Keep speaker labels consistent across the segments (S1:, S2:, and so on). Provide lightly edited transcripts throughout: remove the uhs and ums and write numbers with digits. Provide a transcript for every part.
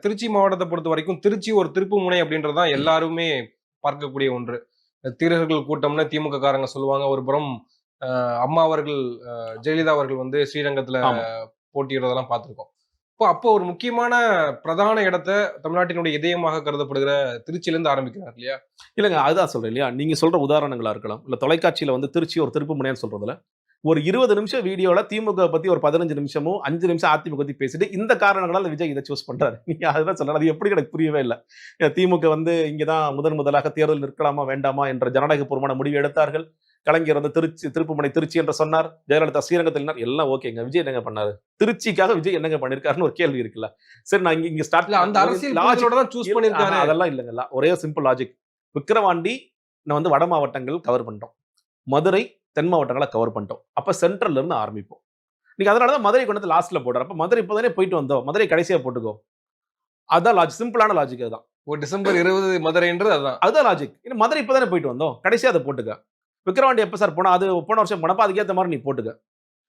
S1: திருச்சி மாவட்டத்தை பொறுத்த வரைக்கும் திருச்சி ஒரு திருப்பு முனை அப்படின்றதுதான் எல்லாருமே பார்க்கக்கூடிய ஒன்று. தீரர்கள் கூட்டம்னு திமுக காரங்க சொல்லுவாங்க. ஒரு புறம் அம்மா அவர்கள் ஜெயலலிதா அவர்கள் வந்து ஸ்ரீரங்கத்துல
S2: ஆமா.
S1: போட்டியிடுறதெல்லாம் பார்த்திருக்கோம். அப்போ ஒரு முக்கியமான பிரதான இடத்த தமிழ்நாட்டினுடைய இதயமாக கருதப்படுகிற திருச்சியிலிருந்து ஆரம்பிக்கிறார் இல்லையா?
S2: இல்லங்க அதுதான் சொல்றேன் இல்லையா? நீங்க சொல்ற உதாரணங்களா இருக்கலாம். இல்ல தொலைக்காட்சியில வந்து திருச்சி ஒரு திருப்பு முனைன்னு சொல்றதுல, ஒரு 20 நிமிஷம் வீடியோல திமுக பத்தி ஒரு 15 நிமிஷமோ, 5 நிமிஷம் அதிமுக பத்தி பேசிட்டு, இந்த காரணங்களால விஜய் இத சூஸ் பண்றாரு. நீங்க அதுதான் சொல்லணும். அது எப்படி எனக்கு புரியவே இல்ல. திமுக வந்து இங்க தான் முதலாக தேர்தல் நிற்கலாமா, வேண்டாமா என்ற ஜனநாயகபூர்வமான முடிவு எடுத்தார்கள். கலைஞர் வந்து திருப்புமுனை திருச்சி என்று சொன்னார். ஜெயலலிதா ஸ்ரீரங்கத்தில் எல்லாம் ஓகேங்க. விஜய் என்னங்க பண்ணாரு? திருச்சிக்காக விஜய் என்னங்க பண்ணிருக்காருன்னு ஒரு கேள்வி இருக்குல்ல. சரி நான் இங்க ஸ்டார்ட்
S1: அந்த அரசியல் லாஜிக்கோட தான் சூஸ் பண்ணிருக்காரு.
S2: அதெல்லாம் இல்லங்க. ஒரே சிம்பிள் லாஜிக். விக்கிரவாண்டி நான் வந்து வட மாவட்டங்கள் கவர் பண்ணிட்டோம். மதுரை தென் மாவட்டங்கள கவர் பண்ணிட்டோம். அப்ப சென்ட்ரல்ல இருந்து ஆரம்பிப்போம். நீங்க அதனால தான் மதுரை கொண்டு வந்து லாஸ்ட்ல போடுறாரு. அப்ப மதுரை இப்பதானே போயிட்டு வந்தோம். மதுரை கடைசியா போட்டுக்கோ. அதான் லாஜிக். சிம்பிளான லாஜிக் அதுதான்.
S1: டிசம்பர் 20 மதுரைன்றது அதுதான்.
S2: அதுதான் லாஜிக். மதுரை இப்பதானே போயிட்டு வந்தோம். கடைசியா அத போட்டுக்க. விக்கிரவாண்டி எப்ப சார் போனா? அது போன வருஷம் போனப்ப அதுக்கேத்த மாதிரி நீ போட்டுக்க.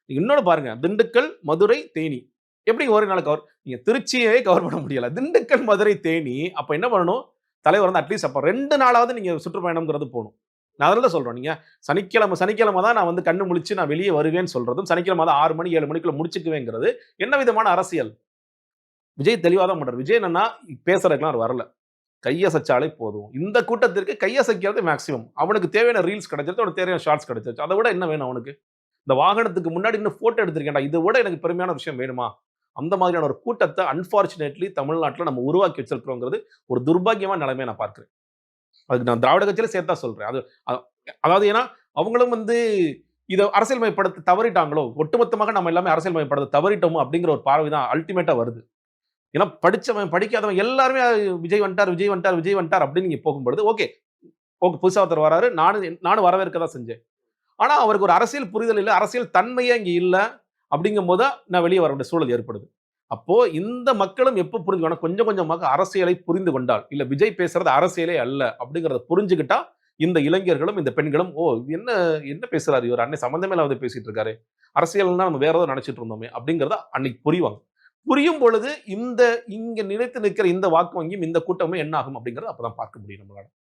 S2: இன்னொன்னு பாருங்க. திண்டுக்கல், மதுரை, தேனி. எப்படி ஒரு நாள் கவர் நீங்க திருச்சியே கவர் பண்ண முடியல. திண்டுக்கல், மதுரை, தேனி அப்ப என்ன பண்ணணும்? தலைவர் வந்து அட்லீஸ்ட் அப்ப 2 நாளாவது நீங்க சுற்றுப்பயணம்ங்கிறது போணும். நான் அதனால தான் சொல்றேன். நீங்க சனிக்கிழமை தான் நான் வந்து கண்ணு முழிச்சு நான் வெளியே வருவேன்னு சொல்றதும், சனிக்கிழமை தான் 6 மணி 7 மணிக்குள்ள முடிச்சுக்குவேங்கிறது என்ன விதமான அரசியல்? விஜய் தெளிவா தான் பண்றாரு. விஜய் என்னன்னா பேசுறதுக்குலாம் அவர் வரல. கையசைச்சாலே போதும். இந்த கூட்டத்திற்கு கையசைக்கிறது மேக்ஸிமம். அவனுக்கு தேவையான ரீல்ஸ் கிடைச்சிருச்சு, அவனுக்கு தேவையான ஷார்ட்ஸ் கிடைச்சிருச்சு. அதை விட என்ன வேணும் அவனுக்கு? இந்த வாகனத்துக்கு முன்னாடி இன்னும் போட்டோ எடுத்திருக்கேன்டா. இதை விட எனக்கு பெருமையான விஷயம் வேணுமா? அந்த மாதிரியான ஒரு கூட்டத்தை அன்பார்ச்சுனேட்லி தமிழ்நாட்டுல நம்ம உருவாக்கி வச்சிருக்கிறோங்கிறது ஒரு துர்பாக்கியமான நிலைமையை நான் பார்க்கிறேன். அதுக்கு நான் திராவிட கட்சியில சேர்த்தா சொல்றேன். அதாவது ஏன்னா அவங்களும் வந்து இதை அரசியல்மயப்படுத்த தவறிட்டாங்களோ, ஒட்டுமொத்தமாக நம்ம எல்லாமே அரசியல்மயப்படுத்த தவறிட்டோமோ அப்படிங்கிற ஒரு பார்வை தான் அல்டிமேட்டா வருது. ஏன்னா படிச்சவன் படிக்காதவன் எல்லாருமே விஜய் வந்துட்டார் விஜய் வந்துட்டார் விஜய் வந்துட்டார் அப்படின்னு நீங்க போகும்பொழுது ஓகே புதுசா ஒருத்தர் வராரு, நானும் வரவேற்க தான் செஞ்சேன். ஆனா அவருக்கு ஒரு அரசியல் புரிதல் இல்ல, அரசியல் தன்மையே இங்க இல்ல அப்படிங்கும் போது நான் வெளியே வர வேண்டிய சூழல் ஏற்படுது. அப்போ இந்த மக்களும் எப்ப புரிஞ்சுக்கணும்? கொஞ்சம் கொஞ்சமாக அரசியலை புரிந்து கொண்டால், இல்ல விஜய் பேசுறது அரசியலே அல்ல அப்படிங்கறத புரிஞ்சுக்கிட்டா இந்த இளைஞர்களும் இந்த பெண்களும் என்ன என்ன பேசுறாரு இவர், அன்னை சம்பந்தமே இல்லாத பேசிட்டு இருக்காரு, அரசியல்னா நம்ம வேற ஏதோ நினைச்சிட்டு இருந்தோமே அப்படிங்கறத அன்னைக்கு புரிவாங்க. புரியும் பொழுது இங்க நிலைத்து நிற்கிற இந்த வாக்கு வங்கியும் இந்த கூட்டமும் என்ன ஆகும் அப்படிங்கறத அப்பதான் பார்க்க முடியும் நம்மளால.